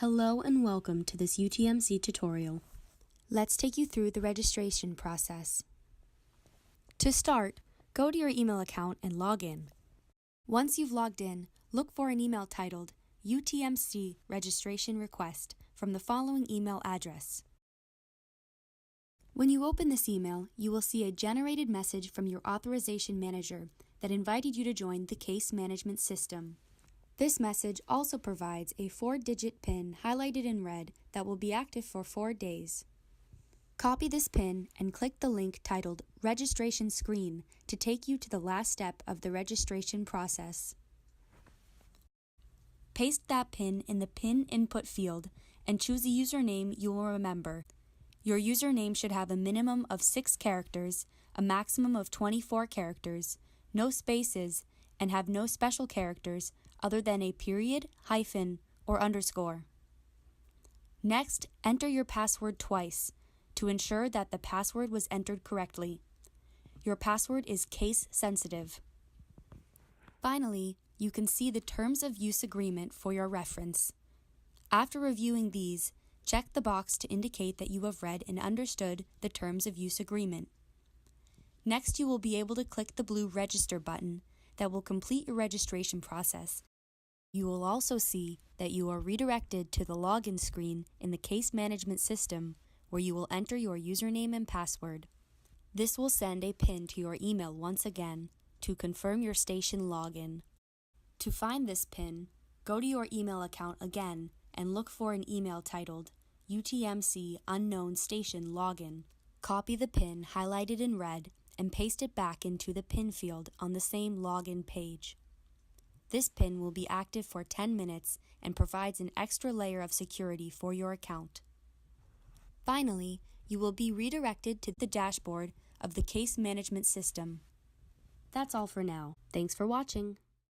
Hello and welcome to this UTMC tutorial. Let's take you through the registration process. To start, go to your email account and log in. Once you've logged in, look for an email titled UTMC Registration Request from the following email address. When you open this email, you will see a generated message from your authorization manager that invited you to join the case management system. This message also provides a 4-digit PIN highlighted in red that will be active for 4 days. Copy this PIN and click the link titled Registration Screen to take you to the last step of the registration process. Paste that PIN in the PIN input field and choose a username you will remember. Your username should have a minimum of 6 characters, a maximum of 24 characters, no spaces, and have no special characters other than a period, hyphen, or underscore. Next, enter your password twice to ensure that the password was entered correctly. Your password is case sensitive. Finally, you can see the Terms of Use agreement for your reference. After reviewing these, check the box to indicate that you have read and understood the Terms of Use agreement. Next, you will be able to click the blue Register button that will complete your registration process. You will also see that you are redirected to the login screen in the case management system where you will enter your username and password. This will send a PIN to your email once again to confirm your station login. To find this PIN, go to your email account again and look for an email titled UTMC Unknown Station Login. Copy the PIN highlighted in red and paste it back into the PIN field on the same login page. This PIN will be active for 10 minutes and provides an extra layer of security for your account. Finally, you will be redirected to the dashboard of the case management system. That's all for now. Thanks for watching.